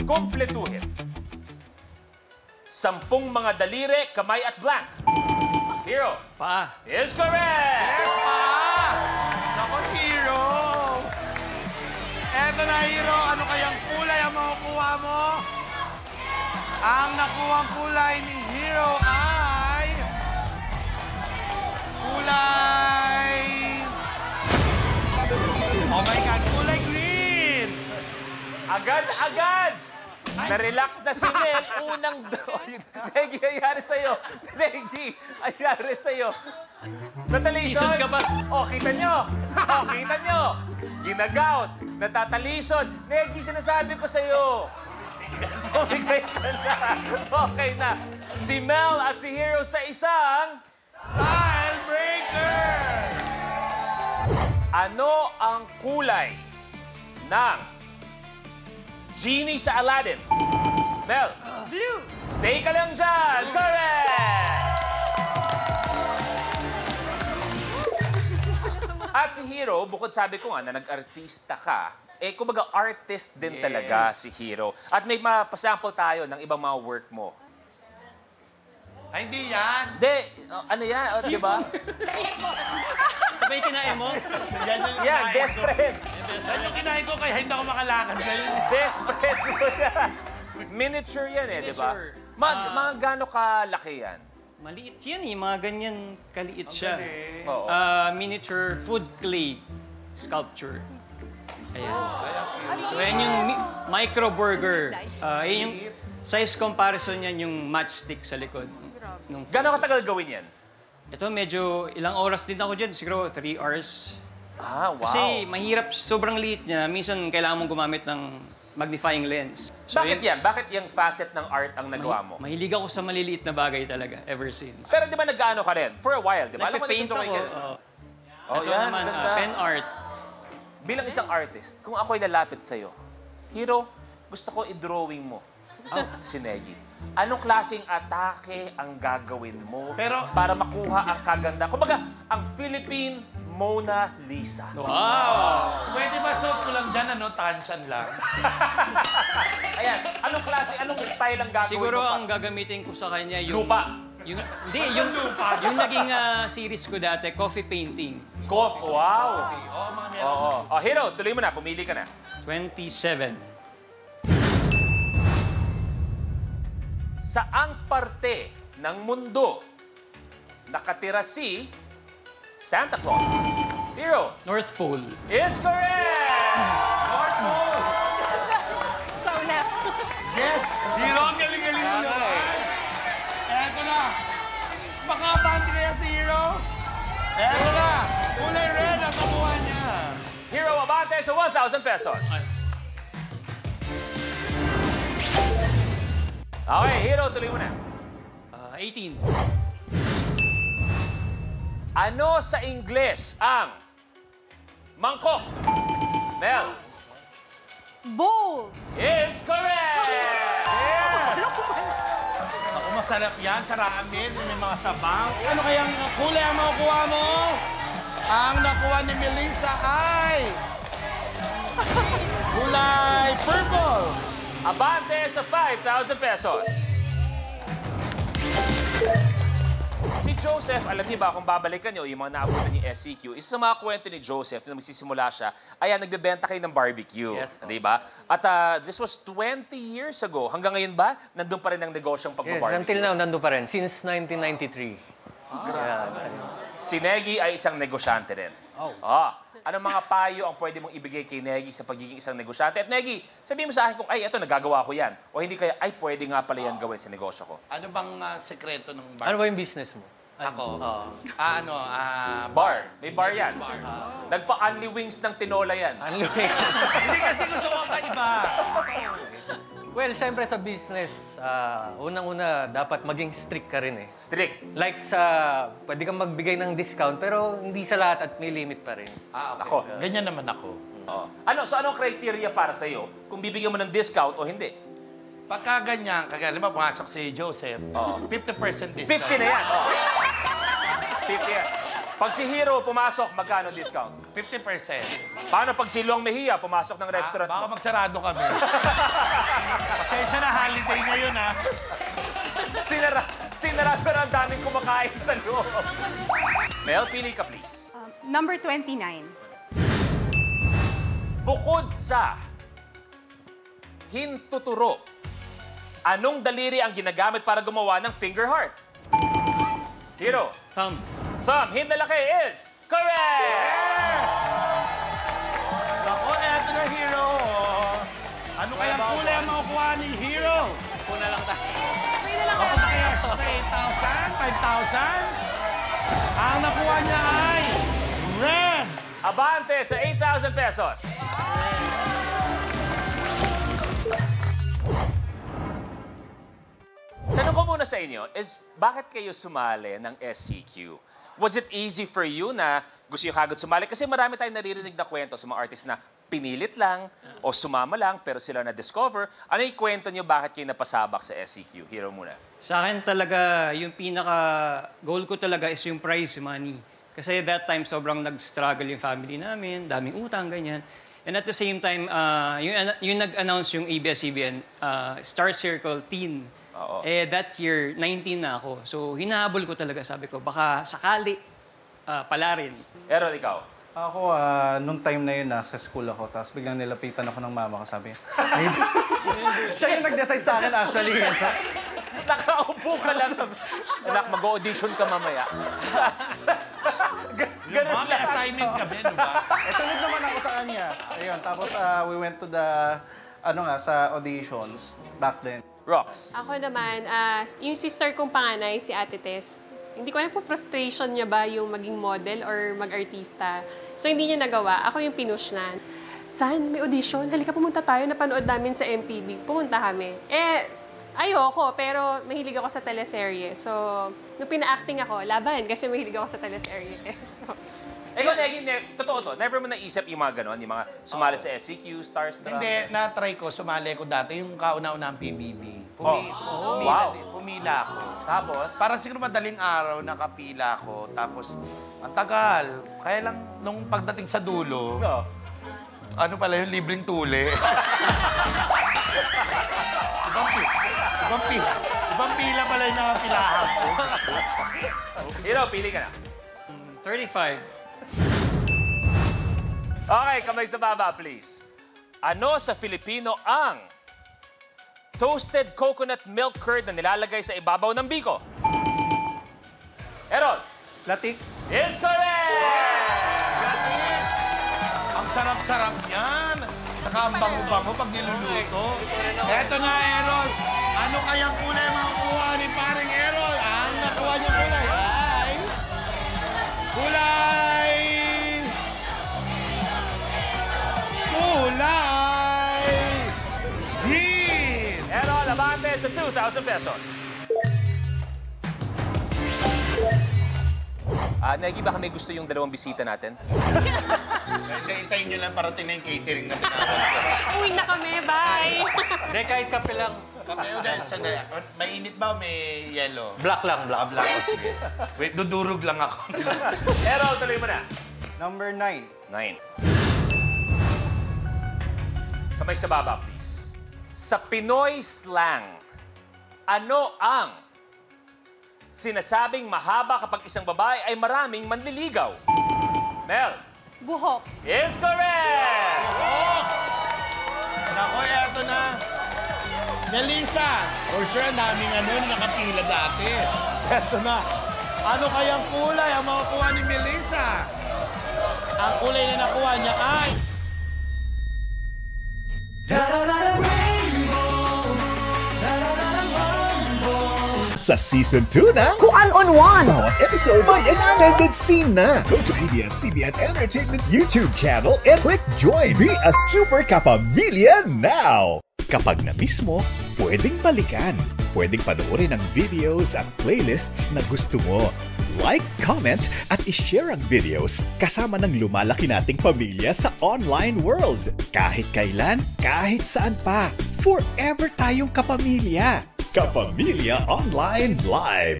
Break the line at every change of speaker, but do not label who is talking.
Kumpletuhin. 10 mga daliri, kamay at blank. Hero.
Pa.
Is correct!
Yes, pa! Ako, Hero! Eto na, Hero. Ano kayang kulay ang makukuha mo? Ang nakuhang kulay ni Hero ay... kulay... Oh my God, kulay green!
Agad-agad! Na-relax na si Mel. Unang... Negi, ayari sa'yo. Negi, ayari sa'yo. Natalisod.
Isod ka ba?
O, kita nyo. O, kita nyo. Ginagout. Natatalisod. Negi, sinasabi ko sa'yo. Okay na. Okay na. Si Mel at si Hero sa isang...
Tiebreaker!
Ano ang kulay ng genie sa Aladdin? Mel.
Blue.
Stay ka lang dyan. Correct! At si Hero, bukod sabi ko nga na nag-artista ka, kumbaga artist din talaga si Hero. At may mapasample tayo ng ibang mga work mo.
Ay, hindi yan.
Hindi, ano yan, di ba?
May kinain mo?
Yan yung
Yan,
kinain
best
ko.
friend.
Yan yung kinain ko kaya hindi ako makalakad ngayon.
Best friend mo yan. Miniature yan di ba?
Miniature.
Mga gaano kalaki yan?
Maliit yan eh. Mga ganyan kaliit siya.
Oo.
Miniature food clay sculpture. Ayan. So, yan yung micro burger. Yan yung size comparison yan yung matchstick sa likod.
Gaano katagal gawin yan?
Ito, medyo ilang oras din ako dyan. Siguro 3 hours.
Ah, wow.
Kasi mahirap, sobrang liit niya. Minsan kailangan mong gumamit ng magnifying lens. So,
Bakit yan? Bakit yung facet ng art ang nagawa mo?
Mahilig ako sa maliliit na bagay talaga, ever since.
Pero di ba nag-ano ka rin? For a while, di ba? Alam mo,
Nagpe-paint
nagtutuloy
ako.
ka rin.
Ito
yan,
naman,
ganda.
pen art.
Bilang isang artist, kung ako'y lalapit sa'yo, Hero, gusto ko i-drawing mo. Si Negi. Anong klaseng atake ang gagawin mo para makuha ang kaganda? Kumbaga, ang Philippine Mona Lisa.
Wow!
Pwede ba suot ko lang dyan, tansyan lang?
Ayan, anong klase, anong style ang gagawin
Siguro
mo?
ang gagamitin ko sa kanya yung...
Lupa.
Hindi, yung naging series ko dati, coffee painting.
Wow!
Oo, mga meron.
Oo. Oh, Hero, tuloy mo na. Pumili ka na.
27.
Saang parte ng mundo nakatira si Santa Claus? Hero
North Pole.
is correct!
North Pole!
Sa una.
Yes! Hero, ang galing-galing mo naman. Eto na. Baka abante kaya si Hero? Eto na. Kulay red ang nakuha niya.
Hero, abante sa 1,000 pesos. Okay, Hero, tuloy mo na.
18.
Ano sa Ingles ang mangkok? Mel
Bowl.
is correct!
Yes! Ako, masarap yan sa ramen. May mga sabaw. Ano kayang kulay ang makukuha mo? Ang nakuha ni Melissa ay... kulay purple.
Abante sa 5,000 pesos. Si Joseph, alam niyo ba kung babalikan niyo yung mga naabutan ni SCQ, isa sa mga kwento ni Joseph na magsisimula siya, ay nagbebenta kayo ng barbecue.
Yes.
Di ba? At this was 20 years ago. Hanggang ngayon ba, nandun pa rin ang negosyong
Yes,
pag-barbecue?
until now, nandun pa rin. Since 1993.
Si Negi ay isang negosyante rin. Anong mga payo ang pwede mong ibigay kay Negi sa pagiging isang negosyante? At Negi, sabihin mo sa akin kung, ay, ito, nagagawa ko yan. O hindi kaya, ay, pwede nga pala yan gawin sa negosyo ko.
Ano bang sekreto ng
Ano ba yung business mo?
Ako?
Bar. May bar yan.
Bar.
Nagpa-unli wings ng tinola yan.
Hindi kasi gusto ko iba.
Well, syempre sa business, unang-una, dapat maging strict ka rin eh.
Strict.
Like pwede kang magbigay ng discount, pero hindi sa lahat at may limit pa rin.
Okay.
Ako.
Ganyan naman ako.
So anong criteria para sa'yo kung bibigyan mo ng discount o hindi?
Pagka ganyan, kagaya, di ba, pumasok si Joseph, 50% discount.
50 na yan. 50 yan. Pag si Hero pumasok, magkano discount?
50%.
Paano pag si Long Mejia pumasok ng restaurant
Baka
mo?
magsarado kami. Pasensya na, holiday ngayon, ha?
Sinarado na ang daming kumakain sa loob. Mel, pili ka please.
Number 29.
Bukod sa hintuturo, anong daliri ang ginagamit para gumawa ng finger heart? Hero.
Thumb.
Thumb. Hint na laki is correct!
Ako, eto na, Hero. Ano kayang kulay ang makukuha ni Hero?
Una lang tayo.
Kapag kaya sa 8,000, 5,000, ang nakuha niya ay red.
Abante sa 8,000 pesos. Tanong ko muna sa inyo is, bakit kayo sumali ng SCQ? Was it easy for you na gusto nyo kagad sumali? Kasi marami tayong naririnig na kwento sa mga artist na pinilit lang o sumama lang pero sila na-discover. Ano yung kwento nyo bakit kayo napasabak sa SCQ? Hero muna.
Sa akin talaga, yung pinaka-goal ko talaga is yung prize money. Kasi that time, sobrang nag-struggle yung family namin, daming utang, ganyan. And at the same time, yung nag-announce yung ABS-CBN, Star Circle Teen.
Oo.
That year, 19 na ako. So, hinahabol ko talaga, sabi ko, baka sakali pala rin.
Errol, ikaw?
Ako, nung time na yun, nasa school ako, tapos biglang nilapitan ako ng mama ko, sabi, siya yung nag-decide sa akin, actually.
Nakaupo ka lang. Anak, mag-audition ka mamaya. Ganun
May assignment kami, di ba?
Sunod naman ako sa kanya. Ayun, tapos we went to the, sa auditions back then.
Rox.
Ako naman, yung sister kong panganay, si Ate Tess, hindi ko alam kung frustration niya ba yung maging model or mag-artista. So, hindi niya nagawa. Ako yung pinush na. San, may audition? Halika, pumunta tayo. Napanood namin sa MTV. Pumunta kami. Ayoko, pero mahilig ako sa teleserye. So, nung pina-acting ako, laban, kasi mahilig ako sa teleserye. So,
Ikaw, Negi, totoo to. Never mo naisip yung mga ganon, yung mga sumali sa SCQ, Starstruck?
Hindi, na-try ko, sumali ko dati, yung kauna-una ang PBB.
Wow.
Pumila ako.
Tapos?
Para siguro madaling araw, nakapila ako. Tapos, ang tagal. Kaya lang, nung pagdating sa dulo,
No.
ano pala yung libreng tuli? Ibang pila pala yung nakapilahan ko.
Hero, pili ka na.
35.
Okay, kamay sa baba, please. Ano sa Filipino ang toasted coconut milk curd na nilalagay sa ibabaw ng biko? Errol.
Latik.
Is correct!
Gatit! Ang sarap-sarap niyan. Saka ang bango-bango pag niluluto. Eto na, Errol. Ano kayang kulay makukuha ni paring Errol? Ang nakuha niya kulay ay... Kulay! Green!
Errol, abante sa 2,000 pesos. Negi, baka may gusto yung dalawang bisita natin?
Hintayin niyo lang para tingnan yung catering na tinawag.
uwi na kami. Bye!
Hindi, kahit kape lang.
Kape o dahil sandali. Mainit ba o may yellow?
Black lang, black.
Black o sige. Wait, dudurog lang ako.
Errol, tuloy mo na.
Number 9.
9. Kamay sa baba, please. Sa Pinoy slang, ano ang sinasabing mahaba kapag isang babae ay maraming manliligaw? Mel.
Buhok.
Is correct!
Nako, eto na. Melissa, for sure, daming nakapila dati. Eto na. Ano kayang kulay ang makukuha ni Melissa? Ang kulay na nakuha niya ay...
Sa Season 2 na,
Kuan on one.
bawat episode may extended scene na. Go to ABS-CBN Entertainment YouTube channel and click join. Be a Super Kapamilya now! Kapag na-miss mo, pwedeng balikan. Pwedeng panoorin ang videos at playlists na gusto mo. Like, comment, at ishare ang videos kasama ng lumalaki nating pamilya sa online world. Kahit kailan, kahit saan pa. Forever tayong kapamilya. Kapamilya Online Live.